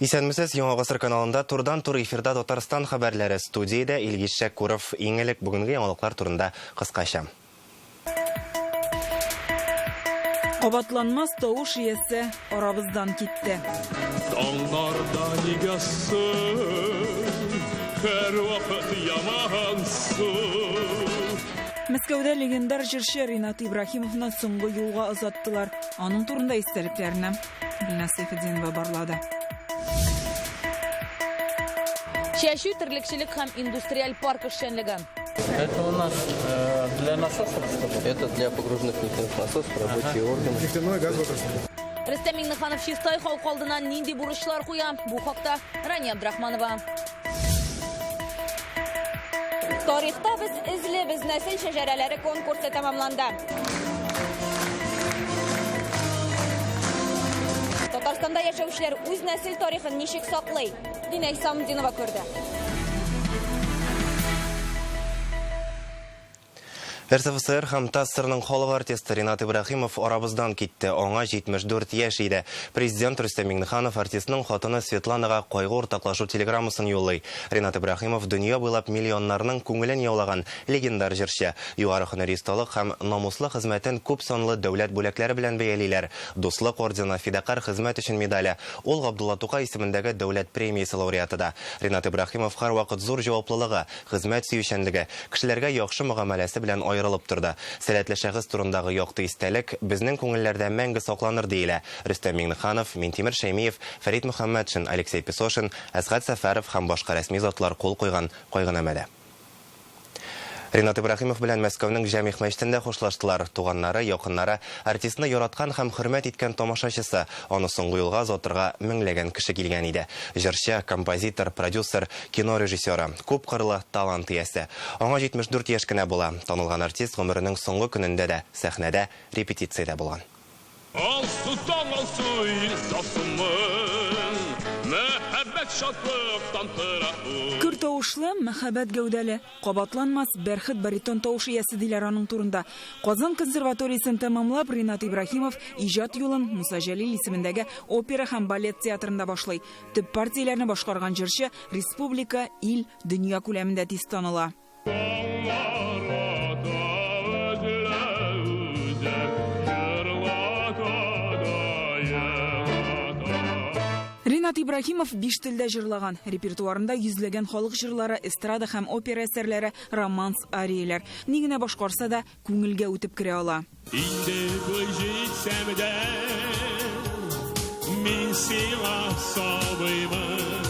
Исәнмесез, Яңа Гасыр каналында турдан-тур эфирда Татарстан хәбәрләре студиядә Илгиз Шәкуров иң элек бүгенге яңалыклар турында кыскача. Кабатланмас тавыш иясе арабыздан китте. Таңнарда нигәсен, һәр вакыт ямансың. Мәскәүдә легендар җырчы Ринат Ибрахимовны соңгы юлга озаттылар. Аның турында истәлекләрне Билназ Сәйфетдинова барлады. Чәчү терлексилек һәм индустриаль парк эшчәнлеге. Это у нас для насосов, что-то? Это для погруженных нефтяных насосов, рабочие органы. Нефтяной газ выпускает. Рөстәм Миңнеханов чистай халкы алдына нинди бурычлар куя? Бу хакта Рания Абдрахманова. Тарихта без эзлебез нәсел шәҗәрәләре конкурсы тәмамланды. Татарстанда яшәүчеләр үз нәсел тарихын ничек саклый? Динә Исамдинова күрде. РСФСР һәм ТАССРның халык артисты Ринат Ибрахимов арабыздан китте. Аңа 74 яшь иде. Президент Рөстәм Миңнеханов артистның хатыны Светланага кайгы уртаклашу телеграммасын юллый. Ринат Ибрахимов дөнья буйлап миллионнарның күңелен яулаган легендар җырчы. Югары һөнәри осталык һәм намуслы хезмәтен күп санлы дәүләт бүләкләре белән бәялиләр. Дуслык ордены, фидакар хезмәт өчен медале. Ул Габдулла Тукай исемендәге дәүләт премиясе лауреаты да. Ринат Ибрахимов һәрвакыт зур җаваплылыгы, хезмәт сөючәнлеге, кешеләргә яхшы мөгамәләсе белән аерылып торды. Сәләтле шәхес турындагы якты истәлек безнең күңелләрдә мәңге сакланыр диелә. Рөстәм Миңнеханов, Минтимер Шәймиев, Фәрит Мөхәммәтшин, Алексей Песошин, Әсгать Сәфәров һәм башка рәсми затлар кул куйган кайгынамәдә. Ринат Ибрахимов белән Мәскәүнең Җәмигъ мәчетендә хушлаштылар. Туганнары, якыннары, артистны яраткан һәм хөрмәт иткән тамашачысы. Аны соңгы юлга озатырга меңләгән кеше килгән иде. Җырчы, композитор, продюсер, кино режиссеры, күп кырлы талант иясе. Аңа 74 яшь кенә була. Танылган артист гомеренең соңгы көнендә дә сәхнәдә, репетициядә булган. Көр тавышлы, мәхәббәт гәүдәле, кабатланмас бәрхет баритон тавыш иясе диләр аның турында. Казан консерваториясын тәмамлап, Ринат Ибрахимов иҗат юлын Муса Җәлил исемендәге опера һәм балет театрында башлый. Төп партияләрне башкарган җырчы республика, ил, дөнья күләмендә тиз таныла. Ринат Ибрахимов 5 телдә җырлаган. Репертуарында йөзләгән халык җырлары, эстрада һәм опера әсәрләре, романс, арияләр. Ни генә башкарса да күңелгә үтеп керә ала. Инде җитсәм дә, мин сиңа сабыймын.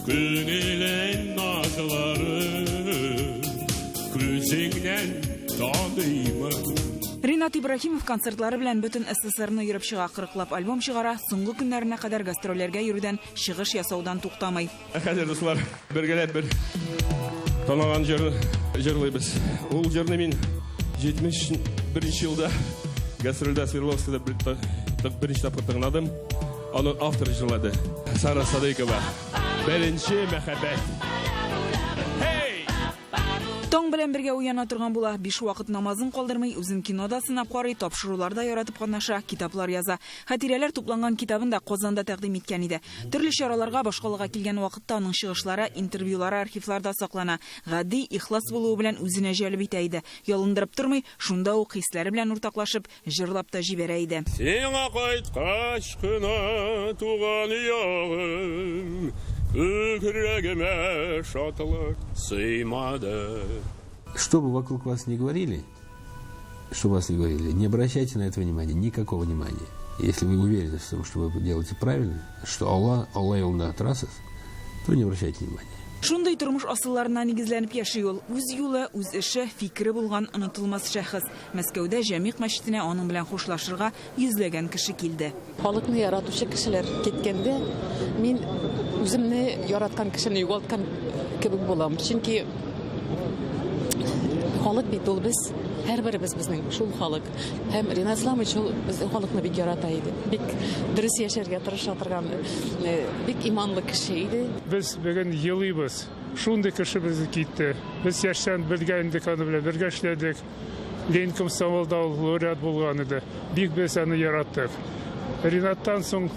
Күңелең назлары, күзеңнән таныймын. Ринат Ибрахимов концертлары белән бөтен СССРны йөреп чыга, 40лап альбом чыгара, соңгы көннәренә кадәр гастрольләргә йөрүдән, чыгыш ясаудан туктамый. Хәзер дуслар, бергәләп бер танылган җырлыйбыз. Ул җырны мин 71 елда гастрольдә Свердловскида беренче тапкыр тыңладым. Аны автор җырлады. Сара Садыкова. Беренче мәхәббәт. Таң белән бергә уяна торган була, 5 вакыт намазын калдырмый, үзен кинода сынап карый, тапшыруларда яратып катнаша, китаплар яза. Хатирәләр тупланган китабын да Казанда тәкъдим иткән иде. Төрле чараларга, башкалыга килгән вакытта аның чыгышлары, интервьюлары архивларда саклана. Гади, ихлас булуы белән үзенә җәлеп итә иде. Ялындырып тормый, шунда ук хисләре белән уртаклашып, җырлап та җибәрә иде. Сиңа кайткач кына туган ягым, күкрәгемә шатлык сыймады. Что бы вокруг вас не говорили, не обращайте на это внимания, никакого внимания. Если вы уверены в том, что вы делаете правильно, что Аллах юлында торасыз, то не обращайте внимания. Шундай тормыш асылларына нигезләнеп яши ул. Үз юлы, үз эше, фикере булган онытылмас шәхес. Мәскәүдә Җәмигъ мәчетенә аның белән хушлашырга йөзләгән кеше килде. Халыкны яратучы кешеләр киткәндә, мин үземне яраткан кешене югалткан кебек булам. Чөнки халык бит ул без, һәрберебез безнең шул халык. Һәм Ринат Исламович без халыкны бик ярата иде. Бик дөрес яшәргә тырыша торган, бик иманлы кеше иде. Без бүген елыйбыз. Шундый кеше безне китте. Без яшән белгәндек, аны белән бергә эшләдек. Ленин комсомолда лауреат булган иде. Бик без аны яраттык. Ринаттан соң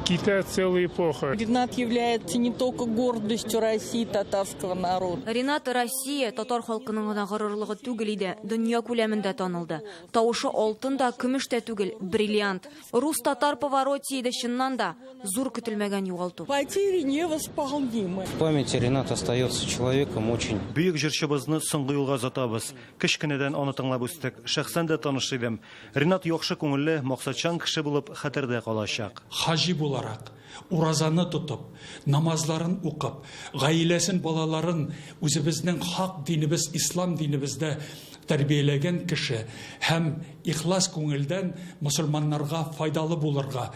Китай целая эпоха. Ренат является не только гордостью России, татарского народа. Ренат Россия татар халкының гына горурлыгы түгел иде, дөнья күләмендә танылды. Тавышы алтын да, көмеш тә түгел, бриллиант. Рус-татар повороте иде чыннан да зур көтелмәгән югалту. Потери невосполнимы. В памяти Ренат остается человеком очень... Бүйек җырчыбызны соңгы юлга озатабыз. Кечкенәдән аны тыңлап үстек. Шәхсән дә таныш идем. Ренат яхшы күңелле, максатчан кеше булып хәтердә калачак. Хажи буларак, уразаны тотып, намазларын укып, гаиләсен, балаларын үзебезнең хак динебез, ислам динебездә тәрбияләгән кеше һәм ихлас күңелдән мөселманнарга файдалы булырга,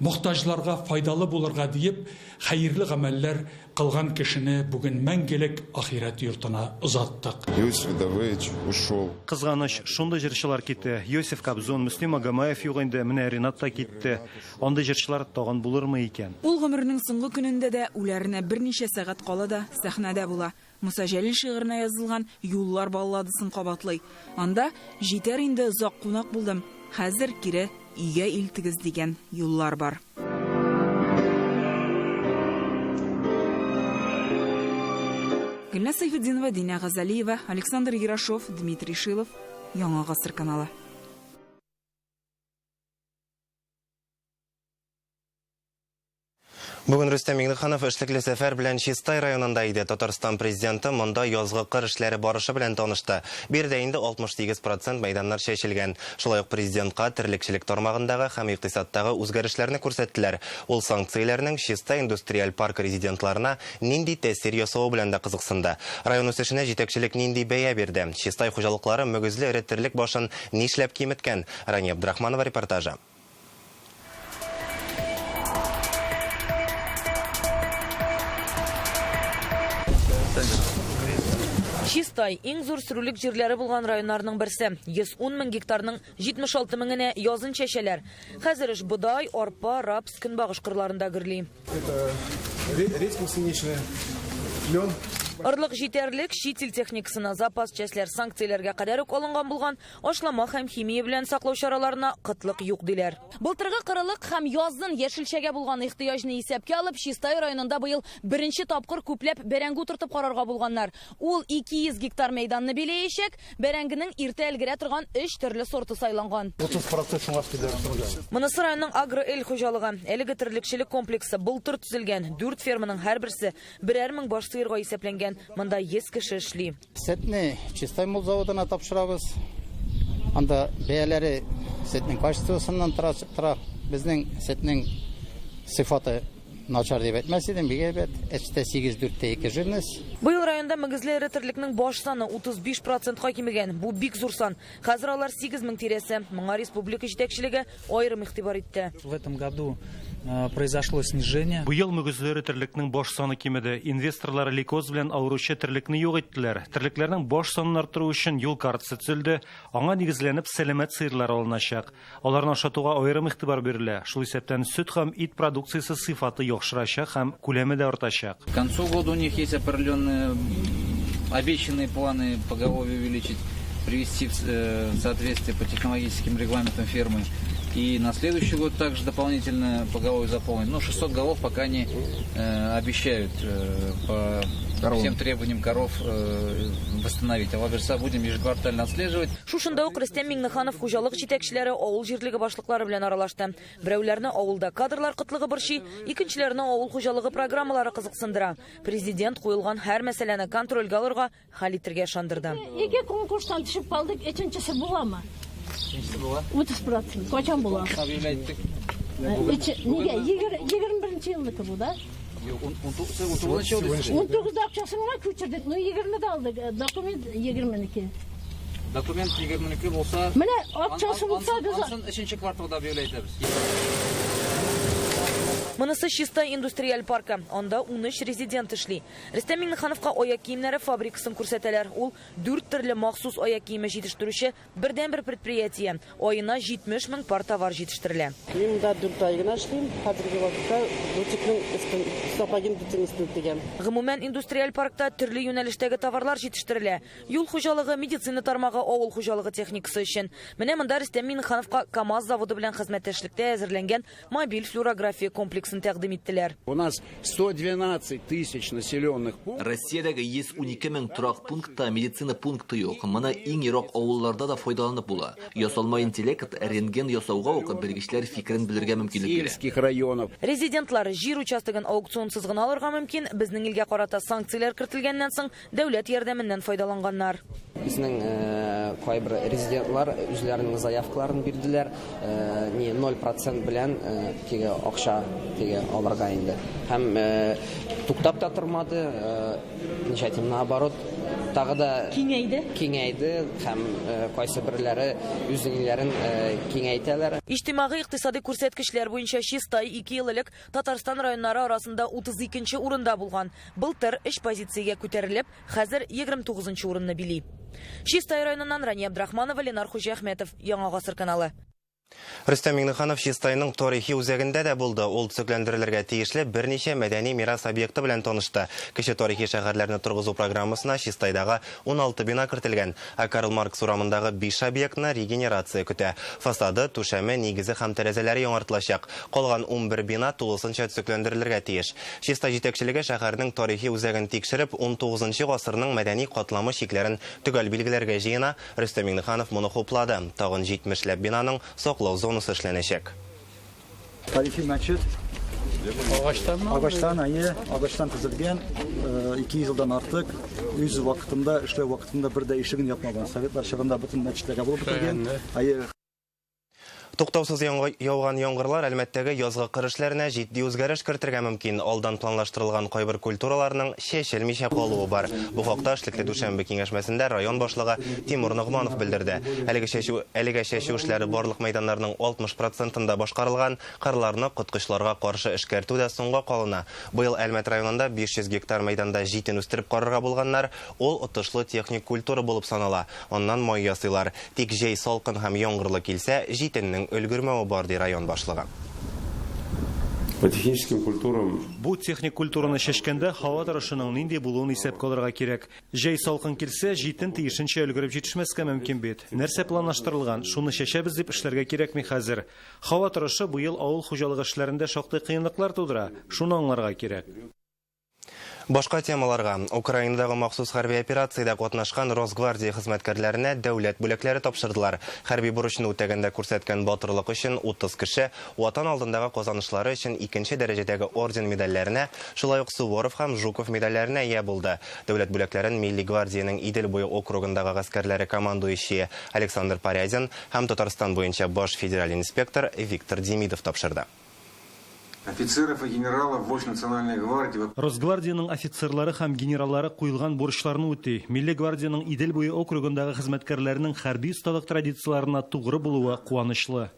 мохтаҗларга файдалы булырга диеп, хәерле гамәлләр кылган кешене бүген мәңгелек ахират йортына озаттык. Иосиф Давыдович ушел. Кызганыч, шундый җырчылар китте. Йосиф Кобзон, Муслим Агамаев юк инде, менә Ренат та китте. Андый җырчылар тагын булырмы икән? Ул гомернең соңгы көнендә дә үләренә берничә сәгать кала да сәхнәдә була. Муса Җәлил шигыренә язылган Юллар балладысын кабатлый. Анда җитәр инде озак кунак булдым. Хәзер кире өйгә илтегез дигән юллар бар. Гөлназ Сайфетдинова, Дина Газалиева, Александр Ярошов, Дмитрий Шилов, Яңа гасыр каналы. Бүген Рөстәм Миңнеханов эшлекле сәфәр белән Чистай районында иде. Татарстан президенты монда язгы кыр эшләре барышы белән танышты. Бирдә инде 68% мәйданнар чәчелгән. Шулай ук президентка терлекчелек тармагындагы һәм икътисадтагы үзгәрешләрне күрсәттеләр. Ул санкцияләрнең Чистай индустриаль парк резидентларына нинди тәэсир ясавы белән дә кызыксынды. Район үсешенә җитәкчелек нинди бәя бирде? Чистай хуҗалыклары мөгезле эретерлек башын нишләп киметкән? Рания Абдрахманова репортажы. Чистай иң зур сөрүлек җирләре булган районнарның берсе. 110 мең гектарның 76 меңенә язын чәчәләр. Хәзер эш бодай, арпа, рапс, көнбагыш кырларында гөрли. Редька пшеничная, лен. Орлык җитәрлек шитил техникасына запас частьләр санкцияләргә кадәр үк алынган булган ашлама һәм химия белән саклау чараларына кытлык юк диләр. Былтыргы кырылык һәм язын яшелчәгә булган ихтыяҗны исәпкә алып, Чистай районында быел беренче тапкыр күпләп бәрәңге утыртып карарга булганнар. Ул 200 гектар мәйданны биләячәк, бәрәңгенең иртә өлгерә торган 3 төрле сорты сайланган. 30% шуңаскыда. Монысы районның агроэл хуҗалыгы, әлеге терлекчелек комплексы былтыр төзелгән. 4 ферманың һәрберсе 1000 баш сыерга исәпләнгән. Монда 100 кеше эшли. Сетне Чистай мул заводына тапшырабыз. Анда бәяләре сетнең качествосыннан тора. Безнең сетнең сыйфаты начар дип әйтмәс идем, бик әйбәт. Эчтә 8-4-2 жирность. Быел районда мөгезле эретерлекнең баш саны 35%ка кимегән. Бу бик зур сан. Хәзер алар 8000 тирәсе. Моңа республика җитәкчелеге аерым игътибар итте. В этом году произошло снижение. Быел мөгезле эретерлекнең баш саны кимеде. Инвесторлар лейкоз белән авыручы терлекне юк иттеләр. Терлекләрнең баш санын арттыру өчен юл картасы төзелде. Аңа нигезләнеп сәламәт сыерлар алыначак. Аларны ашатуга аерым игътибар бирелә. Шул исәптән сөт һәм ит продукциясе сыйфаты яхшырачак һәм күләме дә артачак. К концу года у них есть определенные обещанные планы поголовье увеличить, привести в соответствие по технологическим регламентам фермы. И на следующий год также дополнительно поголовье заполнить. Но 600 голов пока они обещают по всем требованиям коров восстановить. А лаберса будем ежеквартально отслеживать. Шушында ук Рөстәм Миңнеханов хуҗалык җитәкчеләре авыл җирлеге башлыклары белән аралашты. Берәүләрне авылда кадрлар кытлыгы борчый, икенчеләрне авыл хуҗалыгы программалары кызыксындыра. Президент куелган һәр мәсьәләне контрольгә алырга, хәл итәргә ышандырды. Ике конкурстан төшеп калдык, өченчесе буламы? 30%. Качан була? Нигә? 21 еллык бу да? 19 акчасына күчердек, 20-дә алдык. Документ 22. Документ 22 булса, менә акчасы булса, без 3-нче кварталда объявляйтабыз. Монысы Чистай индустриаль паркы. Анда 13 резидент эшли. Рөстәм Миңнехановка аяк киемнәре фабрикасын күрсәтәләр. Ул 4 төрле махсус аяк киеме җитештерүче бердән-бер предприятие. Аена 70 мең пар товар җитештерелә. Мин монда 4 ай гына эшлим. Хәзерге вакытта бутикның сапагин бутигын дигән. Гомумән индустриаль паркта төрле юнәлештәге товарлар җитештерелә. Юл хуҗалыгы, медицина тармагы, авыл хуҗалыгы техникасы өчен. Менә монда Рөстәм Миңнехановка КАМАЗ заводы белән хезмәттәшлектә әзерләнгән мобиль флюорография комплексы индексін тәкъдим иттеләр. У нас 112 тысяч населенных пунктов. Россиядәге 112 мең торак пунктта медицина пункты юк. Моны иң ерак авылларда да файдаланып була. Ясалма интеллект рентген ясауга ук белгечләр фикерен белергә мөмкинлек бирә. Сельских районов. Резидентлар жир участогын аукционсыз гына алырга мөмкин. Безнең илгә карата санкциялар кертелгәннән соң дәүләт ярдәменнән файдаланганнар. Безнең кайбер резидентлар үзләренең заявкаларын бирделәр. 0% белән теге акча теге алырга инде. Һәм туктап та тормады. Ничәтим наоборот тагы да киңәйде һәм кайсы берләре үзләрен киңәйтәләр. Иҗтимагый икътисади күрсәткечләр буенча Чистай 2 ел элек Татарстан районнары арасында 32нчы урында булган. Былтыр 3 позициягә күтәрелеп, хәзер 29нчы урынны били. Чистай районыннан Рания Абдрахманова, Ленар Хуҗахметов, Яңа гасыр каналы. Рөстәм Миңнеханов Чистайның тарихи үзәгендә дә булды. Ул төзекләндерелергә тиешле берничә мәдәни мирас объекты белән танышты. Кече тарихи шәһәрләрне торгызу программасына Чистайдагы 16 бина кертелгән. Карл Маркс урамындагы 5 объектны регенерация көтә. Фасады, түшәме, нигезе һәм тәрәзәләре яңартылачак. Калган 11 бина тулысынча төзекләндерелергә тиеш. Чистай җитәкчелеге шәһәрнең тарихи үзәген тикшереп, 19 гасырның мәдәни катламы шикләрен төгәл билгеләргә җыена. Рөстәм Миңнеханов моны хуплады. Тагын 70ләп бинаның саклау зонасы эшләнәчәк. Тарихи мәчет агачтан төзелгән, 2 елдан артык, үз вакытында, эшләү вакытында бер дә ишеген япмаган. Советлар чагында бөтен мәчетләргә булып бетергән. Туктаусыз яуган яңгырлар әлбәттәге язгы кыр эшләренә җитди үзгәреш кертергә мөмкин. Алдан планлаштырылган кайбер культураларның чәчелмичә калуы бар. Бу хакта Эшлекле Дүшәмбе киңәшмәсендә район башлыгы Тимур Нугманов белдерде. Әлеге чәчү эшләре барлык мәйданнарның 60%-ында башкарылган, кырларны коткычларга каршы эшкәртү дә соңга калына. Быел Әлмәт районында 500 гектар мәйданда җитен үстереп карарга булганнар. Ул отышлы техник культура булып санала. Аннан май ясыйлар. Тик җәй салкын һәм яңгырлы килсә, җитеннең өлгермәүе бар ди район башлыгы. По техническим культурам. Бу техник культураны чәчкәндә һава торышының нинди булуын исәпкә алырга кирәк. Җәй салкын килсә, җитен тиешенчә өлгереп җитешмәскә мөмкин бит. Нәрсә планлаштырылган? Шуны чәчәбез дип эшләргә кирәкми хәзер. Һава торышы бу ел авыл хуҗалыгы эшләрендә шактый кыенлыклар тудыра. Шуны аңларга кирәк. Башка темаларга. Украинадагы махсус хәрби операциядә катнашкан Росгвардия хезмәткәрләренә дәүләт бүләкләре тапшырдылар. Хәрби бурычны үтәгәндә күрсәткән батырлык өчен 30 кеше, ватан алдындагы казанышлары өчен 2нче дәрәҗәдәге орден медальләренә, шулай ук Суворов һәм Жуков медальләренә ия булды. Дәүләт бүләкләрен Милли гвардиянең Идел буе округындагы гаскәрләре командующие Александр Порядин һәм Татарстан буенча баш федераль инспектор Виктор Демидов тапшырды. Офицеров и генералов Войск национальной гвардии. Росгвардияның офицерлары һәм генераллары куелган бурычларны үти. Милли гвардияның Идел буе округындагы хезмәткәрләренең хәрби осталык традицияларына тугры булуы куанычлы.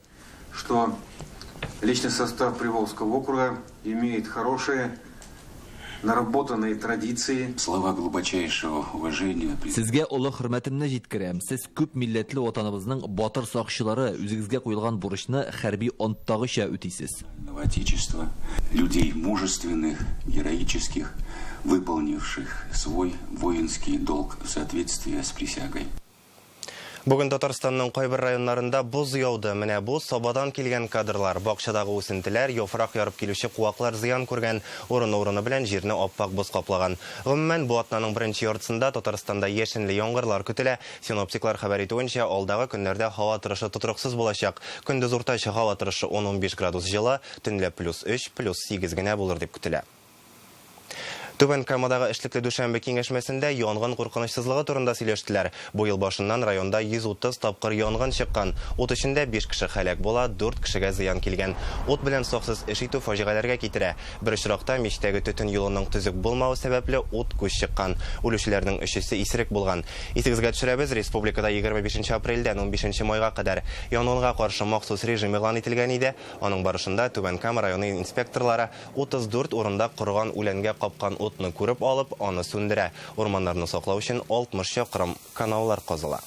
Что личный состав Приволжского округа имеет хорошие наработанные традиции. Слова глубочайшего уважения. Сезгә олы хөрмәтемне җиткерәм. Сез күп милләтле ватаныбызның батыр сакчылары, үзегезгә куелган бурычны хәрби анттагыча үтисез. Отечество, людей мужественных, героических, выполнивших свой воинский долг в соответствии с присягой. Бүген Татарстанның кайбер районнарында боз яуды. Менә бу Сабадан килгән кадрлар. Бакчадагы үсентеләр, яфрак ярып килүче куаклар зыян күргән, урыны белән җирне аппак боз каплаган. Гомумән бу атнаның беренче яртысында Татарстанда яшенле яңгырлар көтелә. Синоптиклар хәбәр итүенчә, алдагы көннәрдә һава торышы тотрыксыз булачак. Көндез уртача һава торышы 10-15 градус җылы, төнлә +3, +8 генә булыр дип көтелә. Түбән Камадагы Эшлекле Дүшәмбе киңәшмәсендә янгын куркынычсызлыгы турында сөйләштеләр. Бу ел башыннан районда 130 тапкыр янгын чыккан. Ут эчендә 5 кеше һәлак була, 4 кешегә зыян килгән. Ут белән саксыз эш итү фаҗигаләргә китерә. Бер очракта мичтәге төтен юлының төзек булмавы сәбәпле ут күз чыккан. Үлүчеләрнең 3-се исерек булган. Исегезгә төшерәбез, республикада 25 апрельдән 15 майга кадәр янгынга каршы махсус режим игълан ителгән иде. Аның барышында Түбән Кама районы инспекторлары 34 урында корган үләнгә капкан утны күреп алып, аны сүндерә. Урманнарны саклау өчен 60 чакрым каналлар казыла.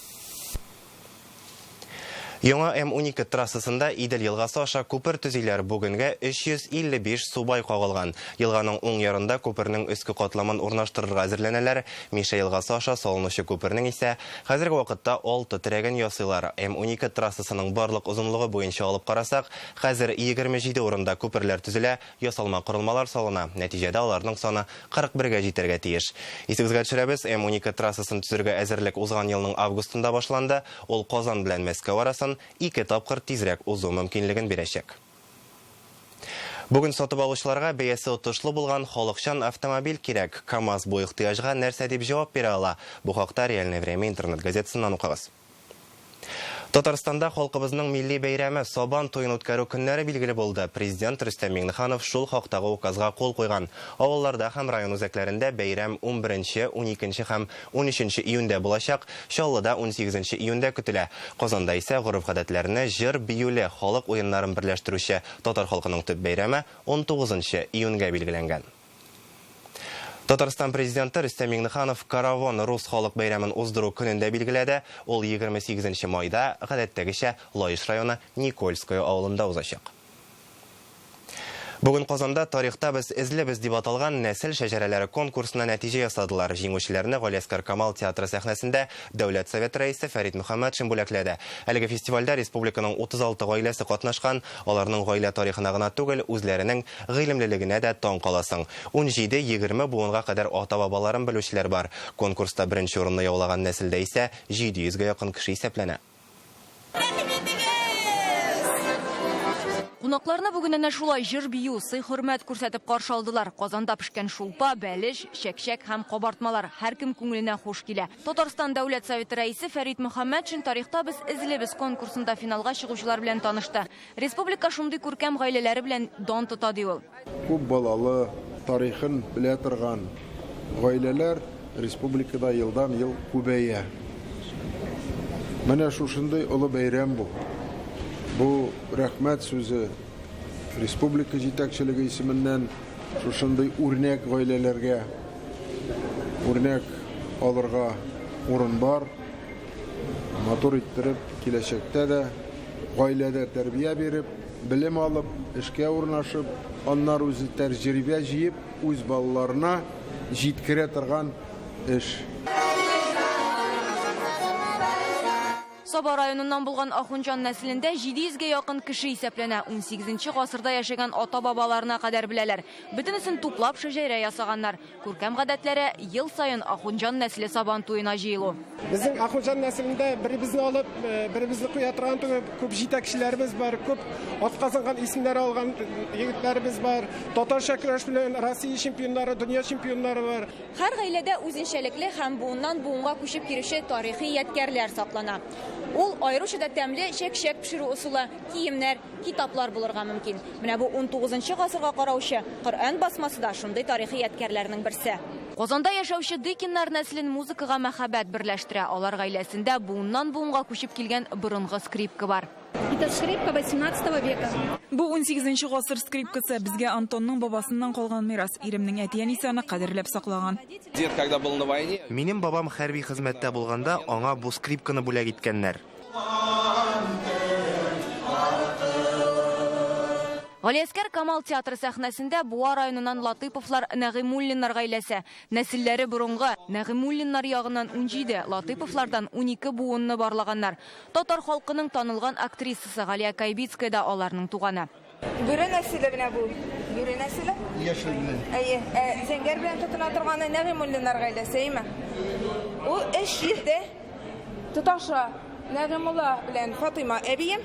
Яңа М12 трассасында Идел елгасы аша күпер төзиләр бүгенгә 355 субай кагылган. Елганың уң ярында күпернең өске катламын урнаштырырга әзерләнәләр. Миша елгасы аша салынучы күпернең исә хәзерге вакытта 6 терәген ясыйлар. М12 трассасының барлык узынлыгы буенча алып карасак, хәзер 27 урында күперләр төзелә, ясалма корылмалар салына. Нәтиҗәдә аларның саны 41-гә җитәргә тиеш. Исегезгә төшерәбез, М12 трассасын төзергә әзерлек узган елның августында башланды. Ул Казан белән Мәскәү арасын 2 тапкыр тизрәк узу мөмкинлеген бирәчәк. Бүген сатып алучыларга бәясе отышлы булган халыкчан автомобиль кирәк. КамАЗ бу ихтыяҗга нәрсә дип җавап бирә ала? Бу хакта Реальное время интернет газетасыннан укыгыз. Татарстанда халкыбызның милли бәйрәме Сабан туен үткәрү көннәре билгеле булды. Президент Рөстәм Миңнеханов шул хактагы указга кул куйган. Авылларда һәм район үзәкләрендә бәйрәм 11, 12 һәм 13 июньдә булачак, Чаллыда 18 июньдә көтелә. Казанда исә гореф-гадәтләрне җыр, биюле, халык уеннарын берләштерүче татар халкының төп бәйрәме 19 июньгә билгеләнгән. Татарстан президенты Рөстәм Миңнеханов Караван рус халык бәйрәмен уздыру көнендә билгеләде. Ул 28 майда гадәттәгечә Лаиш районы Никольское авылында узачак. Бүген Казанда тарихта без эзлебез дип аталган нәсел шәҗәрәләре конкурсына нәтиҗә ясадылар. Җиңүчеләрне Галиәскәр Камал театры сәхнәсендә Дәүләт Совет рәисе Фәрит Мөхәммәтшин бүләкләде. Әлеге фестивальдә республиканың 36 гаиләсе катнашкан. Аларның гаилә тарихына гына түгел, үзләренең гыйлемлелегенә дә таң каласың. 17-20 буынга кадәр ата-бабаларын белүчеләр бар. Конкурста беренче урынны яулаган нәселдә исә 700-гә якын кеше исәпләнә. Кунакларны бүген әнә шулай җыр бию, сый-хөрмәт күрсәтеп каршы алдылар. Казанда пешкән шулпа, бәлеш, чәкчәк һәм кабартмалар һәркем күңеленә хуш килә. Татарстан Дәүләт Советы рәисе Фәрит Мөхәммәтшин тарихта без эзлебез конкурсында финалга чыгучылар белән танышты. Республика шундый күркәм гаиләләре белән дан тота ди ул. Күп балалы, тарихын белә торган гаиләләр республикада елдан-ел күбәя. Менә шушындый олы бәйрәм бу. Бу рәхмәт сүзе республика җитәкчелеге исеменнән шушындый үрнәк гаиләләргә үрнәк алырга урын бар. Матур иттереп киләчәктә дә гаиләдә тәрбия биреп, белем алып, эшкә урнашып, аннар үзе тәҗрибә җыеп, үз балаларына җиткерә торган эш. Саба районыннан булган Ахунҗан нәселендә 700-гә якын кеше исәпләнә. 18 гасырда яшәгән ата-бабаларына кадәр беләләр. Бөтенесен туплап шәҗәрә ясаганнар. Күркәм гадәтләре ел саен Ахунҗан нәселе Сабан туена җыелу. Безнең Ахунҗан нәселендә беребезне алып, беребезне куя торган күп җитәкчеләребез бар, күп атказанган исемнәр алган егетләребез бар. Татарча көрәш белән Россия чемпионнары, дөнья чемпионнары бар. Һәр гаиләдә үзенчәлекле һәм буыннан буынга күчеп килүче тарихи ядкәрләр саклана. Ул айрыша да тәмле чәк-чәк пешерү усулы, киемнәр, китаплар булырга мөмкин. Менә бу 19 гасырга караучы Коръән басмасы да шундый тарихи ядкәрләрнең берсе. Казанда яшәүче Дикиннар нәселен музыкага мәхәббәт берләштерә. Алар гаиләсендә буыннан буынга күчеп килгән борынгы скрипка бар. Это скрипка 18 века. Бу 18 гасыр скрипкасы безгә Антонның бабасыннан калган мирас. Иремнең әти-әнисе аны кадерләп саклаган. Дед, когда был на войне, Минем бабам хәрби хезмәттә булганда аңа бу скрипканы бүләк иткәннәр. Галиәскәр Камал театры сәхнәсендә Буа районыннан Латыповлар Нәгыймуллиннар гаиләсе. Нәселләре борынгы. Нәгыймуллиннар ягыннан 17, Латыповлардан 12 буынны барлаганнар. Татар халкының танылган актрисасы Галия Кайбицкая да аларның туганы. Бүре нәселе менә бу. Бүре нәселе? Яшелме. Әйе, зәңгәр белән тотына торган Нәгыймуллиннар гаиләсе, әйме? Ул 3 җирдә тоташа Нәгыймулла белән Фатыйма әбием,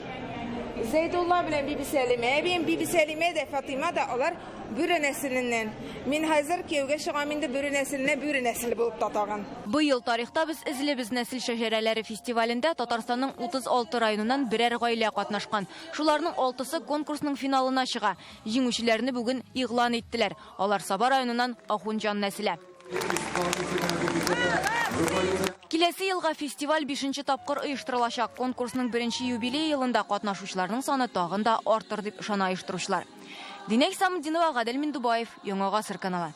Зәйдулла белән Биби Сәлимә әбием, Биби Сәлимә дә Фатыйма да алар бүре нәселеннән. Мин хәзер кияүгә чыгам инде бүре нәселенә бүре нәселе булып татаган. Быел тарихта без эзлебез нәсел шәҗәрәләре фестивалендә Татарстанның 36 районыннан берәр гаилә катнашкан. Шуларның 6-сы конкурсның финалына чыга. Җиңүчеләрне бүген игълан иттеләр. Алар Саба районыннан Ахунҗан нәселе. Киләсе елга фестиваль 5-нче тапкыр оештырылачак. Конкурсның 1-нче юбилей елында катнашучыларның саны тагын да артыр дип ышана оештыручылар. Динәк Самдинова, Гадел Миндубаев, Яңа Гасыр каналы.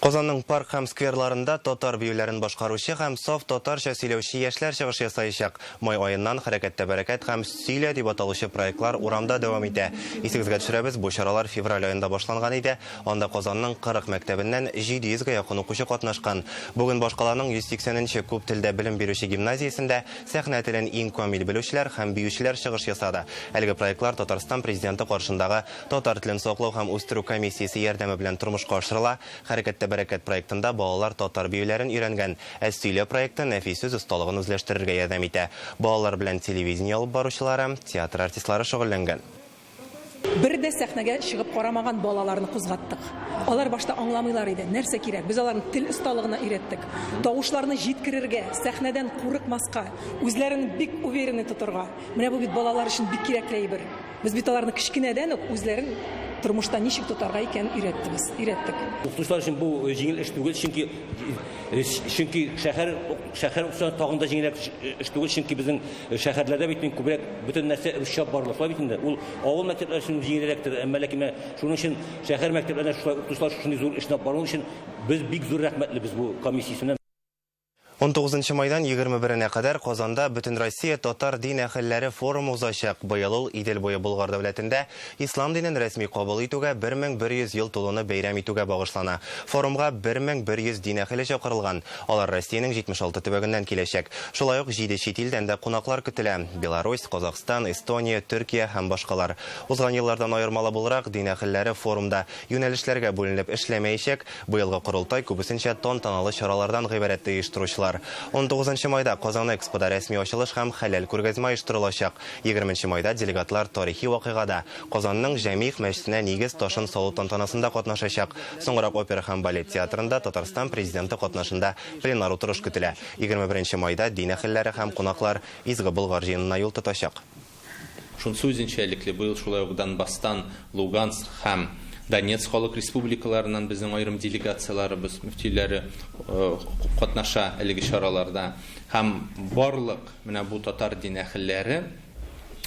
Qozonning парк һәм скверларында татар биюләрен башкаручы һәм саф татарча сөйләүче яшьләр чыгыш ясаячак. Май аеннан хәрәкәттә бәрәкәт һәм сөйлә дип аталучы проектлар урамда дәвам итә. Исегезгә төшерәбез, бу чаралар февраль аенда башланган иде. Анда Qozonның 40 мәктәбеннән 700-гә якын укучы катнашкан. Бүген башкаланың 180-нче күп телдә белем бирүче гимназиясендә сәхнә телен иң камил белүчеләр һәм биючеләр чыгыш ясады. Әлеге проектлар Татарстан президенты каршындагы татар телен саклау һәм үстерү комиссиясе ярдәме белән тормышка ашырыла. Хәрәкәттә бәрәкәт проектында балалар татар биюләрен өйрәнгән. Сөйлә проекты нәфис сүз осталыгын үзләштерергә ярдәм итә. Балалар белән телевидение алып баручылары, театр артистлары шөгыльләнгән. Бер дә сәхнәгә чыгып карамаган балаларны кузгаттык. Алар башта аңламыйлар иде, нәрсә кирәк. Без аларны тел осталыгына өйрәттек. Тавышларны җиткерергә, сәхнәдән курыкмаска, үзләрен бик уверенный тотырга. Менә бу бит балалар өчен бик кирәкле әйбер. Без бит аларны кичкенәдән үк үзләрен тормышта ничек тотарга икән өйрәттек. Укытучылар өчен бу җиңел эш түгел, чөнки шәһәр укучылары тагында җиңелрәк эш түгел, чөнки безнең шәһәрләрдә бит күбрәк бөтен нәрсә русча барлыкла бит инде. Ул авыл мәктәпләре өчен җиңелрәктер, әмма ләкин шуның өчен шәһәр мәктәпләрендә укытучылар шундый зур эшне бару өчен без бик зур рәхмәтлебез бу комиссиясенә. 19 майдан 21-нә кадәр Qozonda Бүтән Россия татар дин әһелләре форумы узачак. Быел ул Идел буе Болгар дәүләтендә ислам динен рәсми кабул итүгә 1100 ел тулуны бәйрәм итүгә багышлана. Форумга 1100 дин әһеле чакырылган. Алар Россиянең 76 төбәгеннән киләчәк. Шулай ук 7 чит илдән дә кунаклар көтелә. Беларусь, Казакстан, Эстония, Төркия һәм башкалар. Узган еллардан аермалы буларак дин әһелләре форумда юнәлешләргә бүленеп эшләмәячәк. Быелгы корылтай күбесенчә тантаналы чаралардан гыйбарәт оештыручылар. 19 майда Qozon Экспода рәсми ачылыш һәм хәләл күргәзмә оештырылачак. 20 майда делегатлар тарихи вакыйгада Qozonның Җәмигъ мәчетенә нигез ташын салу тантанасында катнашачак. Соңрак опера һәм балет театрында Татарстан президенты катнашында пленар утырыш көтелә. 21 майда дин әһелләре һәм кунаклар Изге Болгар җыенына юл тотачак. Шунсы үзенчәлекле быел шулай ук Донбасстан, Луганск һәм Донецк халык республикаларынан безнең аерым делегацияларыбыз, мөфтиләре катнаша әлеге чараларда. Һәм барлык менә бу татар дин әһелләре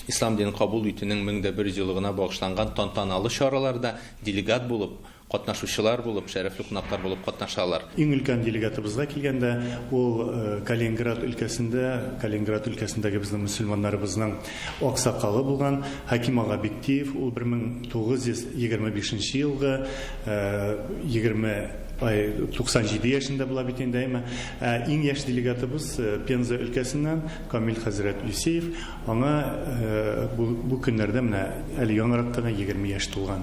ислам динен кабул итүнең 1100 еллыгына багышланган тантаналы чараларда делегат булып, катнашучылар булып, шәрәфле кунаклар булып катнашалар. Иң өлкән делегатыбызга килгәндә, ул Калининград өлкәсендәге безнең мөселманнарыбызның аксакалы булган Хаким ага Бектиев, ул 1925 елгы 97 яшендә була бит инде. Иң яшь делегатыбыз Пенза өлкәсеннән Камил хәзрәт Люсеев, аңа бу көннәрдә менә әле яңарак кына 20 яшь тулган.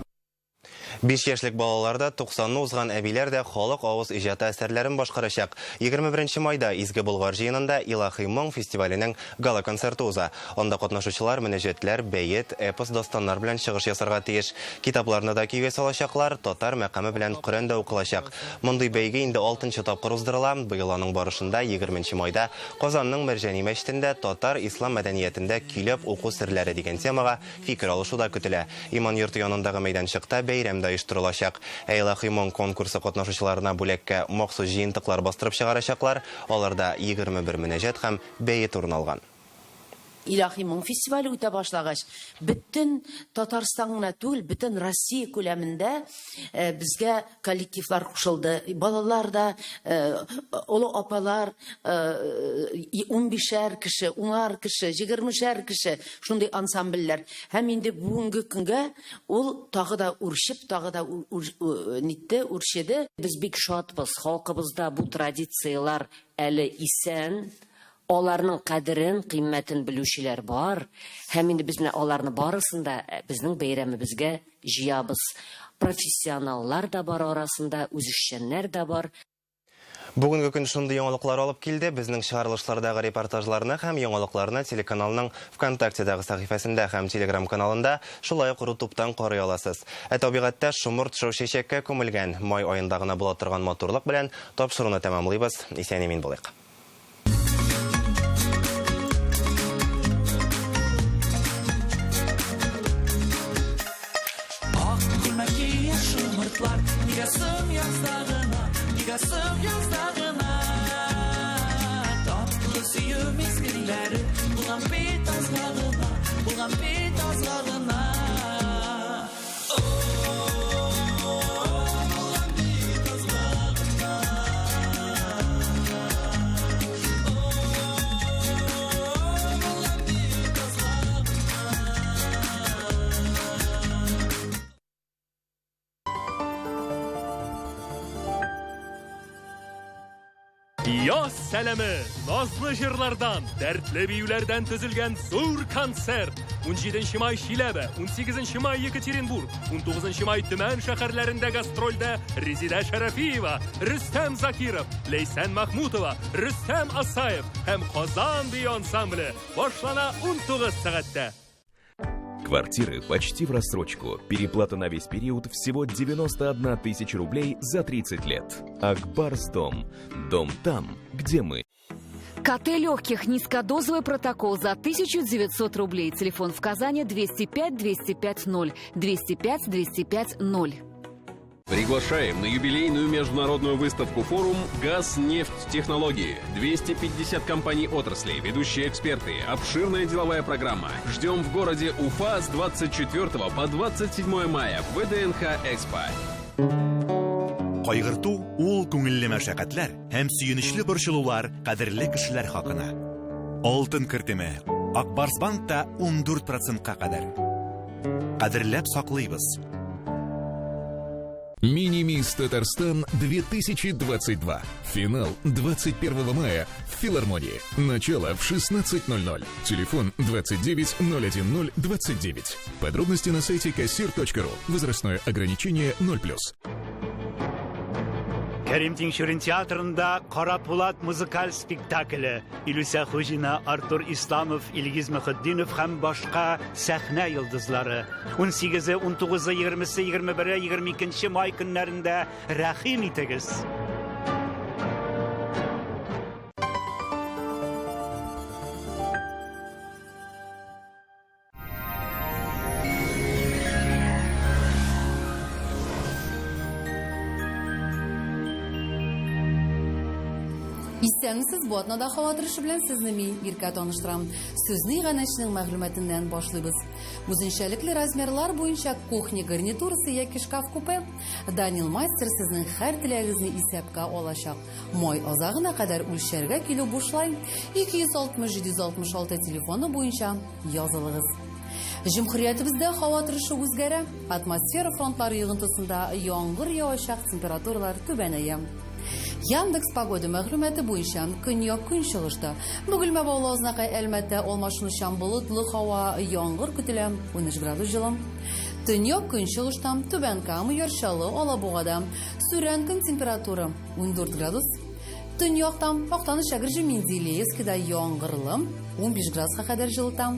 5 яшьлек балаларда 90-ны узган әбиләр дә халык авыз иҗаты әсәрләрен башкарачак. 21 майда Изге Болгар җыенында Илаһи моң фестиваленең гала концерты уза. Анда катнашучылар мөнәҗәтләр, бәйет, эпос дастаннар белән чыгыш ясарга тиеш. Китапларны да көйгә салачаклар, татар мәкаме белән Коръән да укылачак. Мондый бәйге инде 6-нчы тапкыр уздырыла. Быел аның барышында 20 майда Qozonның Мәрҗани мәчетендә татар ислам мәдәниятендә көйләп уку серләре дигән темага фикер алышу да көтелә. Иман йорты янындагы мәйданчыкта бәйрәм оештырылачак. Илаһи моң конкурсы катнашучыларына бүләккә махсус җыентыклар бастырып чыгарачаклар. Аларда 21 мөнәҗәт һәм бәйет урын алган. Илаһи моң фестивале үтә башлагач, бөтен Татарстан гына түгел, бөтен Россия күләмендә безгә коллективлар кушылды. Балалар да, олы апалар, 15-шәр кеше, 10-ар кеше, 20-шәр кеше, шундый ансамбльләр. Һәм инде бүгенге көнгә ул тагы да үрчеп, тагы да үрчеде. Без бик шатбыз, халкыбызда бу традициялар әле исән. Аларның кадерен, кыйммәтен белүчеләр бар. Һәм инде без менә аларны барысында безнең бәйрәмебезгә җыябыз. Профессионаллар да бар арасында, үзешчәннәр дә бар. Бүгенге көн шундый яңалыклар алып килде. Безнең чыгарылышлардагы репортажларны һәм яңалыкларны телеканалның ВКонтактедагы сәхифәсендә һәм Telegram каналында, шулай ук Рутубтан карый аласыз. Табигатьтә шомырт шау-чәчәккә күмелгән май аенда гына була торган матурлык белән тапшыруны тәмамлыйбыз. Исән-имин булыйк. Нигасым яздагына татлы сөю мизгилләре булган бит азгагына Яз сәлемі, назлы жырлардан, дәртлі биюләрдән төзелгән зур концерт. 17 май Шиләбе, 18 май Екатеринбург, 19 май Төмән шәһәрләрендә гастрольдә Резида Шәрәфиева, Рөстәм Закиров, Лейсән Махмутова, Рөстәм Асаев һәм Казан бию ансамбле башлана 19 сәгатьтә. Квартиры почти в рассрочку. Переплата на весь период всего 91 тысяча рублей за 30 лет. Акбарсдом. Дом там, где мы. КТ легких. Низкодозовый протокол за 1900 рублей. Телефон в Казани 205-205-0. 205-205-0. Приглашаем на юбилейную международную выставку-форум «Газ, нефть, технологии». 250 компаний отрасли, ведущие эксперты, обширная деловая программа. Ждем в городе Уфа с 24 по 27 мая в ВДНХ Экспо. Кайгырту ул күңелле мәшәкатьләр һәм сөенечле борчылулар кадерле кешеләр хакына. Алтын кертеме Акбарсбанкта 14%-ка кадәр. Кадерләп саклыйбыз. Мини-мисс Татарстан 2022. Финал 21 мая в Филармонии. Начало в 16:00. Телефон 29 010 29. Подробности на сайте kassir.ru. Возрастное ограничение 0+. Кәрим Тинчурин театрында Кара Пулат музыкаль спектакле. Илюся Хужина, Артур Исламов, Илгиз Мөхәддинов һәм башка сәхнә йолдызлары. 18, 19, 20, 21, 22 май көннәрендә рәхим итегез. Исәнмесез, бу атнада һава торышы белән сезне мин Иркә таныштырам. Сүзне иганәчнең мәгълүматыннан башлыйбыз. Үзенчәлекле размерлар буенча кухня гарнитурасы яки шкаф-купе. Данил Мастер сезнең һәр теләгегезне исәпкә алачак. Май азагына кадәр үлчәргә килү бушлай 260-766 телефоны буенча язылыгыз. Җөмһүриятебездә һава торышы үзгәрә. Атмосфера фронтлары йогынтысында яңгыр явачак, температуралар түбәнәя. Яндекс погода мәгълүматы буенча көньяк көнчыгышта Бөгелмә Баулазнака Әлмәттә алмашынучан болытлы һава, яңгыр көтелә 13 градус җылы. Төньяк көнчыгышта Түбән Кама, Яршалы, Алабугада сүрән көн температура 14 градус. Төньяктан Актаныш, Әгерҗе, Менделеевскида яңгырлы 15 градуска кадәр җылыта.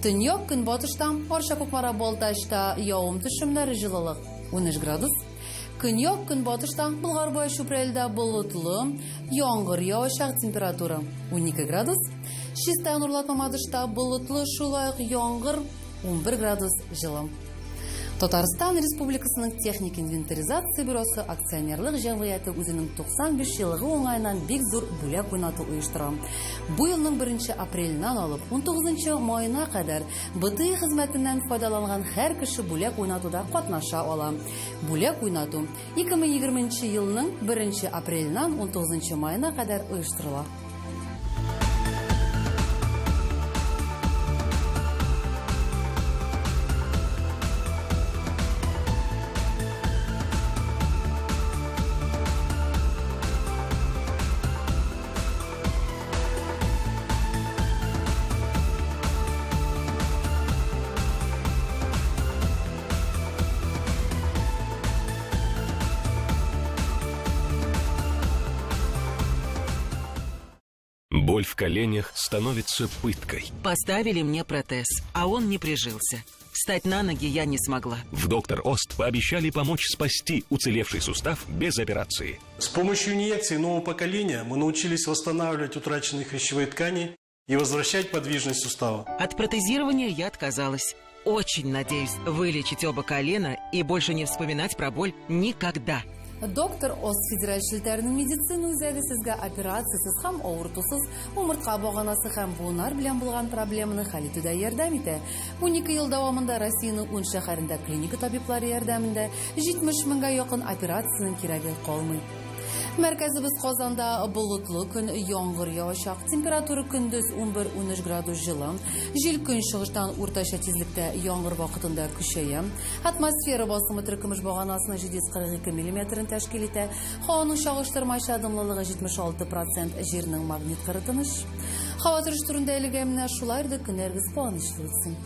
Төньяк көнбатыштан Арча, Кукмара, Балтачта явым-төшемнәре җылылык 13 градус. Көньяк көнбатыштан Болгарбай, Чүпрәлдә болытлы, яңгыр явачак, температура 12 градус. Чиста Нурлат Мамадышта болытлы, шулай ук яңгыр 11 градус җылы. Татарстан Республикасының техник инвентаризация бюросы акционерлык җәмгыяте үзенең 95 еллыгы уңаеннан бик зур бүләк уйнату оештыра. Бу елның 1 апреленнән алып 19 маена кадәр БТИ хезмәтеннән файдаланган һәр кеше бүләк уйнатуда катнаша ала. Бүләк уйнату 2020 елның 1 апреленнән 19 маена кадәр оештырыла. Боль в коленях становится пыткой. Поставили мне протез, а он не прижился. Встать на ноги я не смогла. В Доктор Ост пообещали помочь спасти уцелевший сустав без операции. С помощью инъекций нового поколения мы научились восстанавливать утраченные хрящевые ткани и возвращать подвижность сустава. От протезирования я отказалась. Очень надеюсь вылечить оба колена и больше не вспоминать про боль никогда. Доктор Ост федераль шелтәрнең медицина үзәге сезгә операциясез һәм авыртусыз умыртка баганасы һәм буыннар белән булган проблеманы хәл итүдә ярдәм итә. 12 ел дәвамында Россиянең 10 шәһәрендә клиника табиблары ярдәмендә 70 меңгә якын операциянең кирәге калмый. Мәркәзебез Казанда болытлы көн, яңгыр яучак. Температура көндез 11-13 градус жылы. Жел көнчыгыштан уртача тизлектә яңгыр вакытында көчәя. Атмосфера басымы төркемеш баганасына 742 мм тәшкил итә. Һаваның чагыштырмача дымлылыгы 76%, җирнең магнит кырытыныш. Һава торыш турында әлегә менә шулай да көннәргез куанычлы үтсен.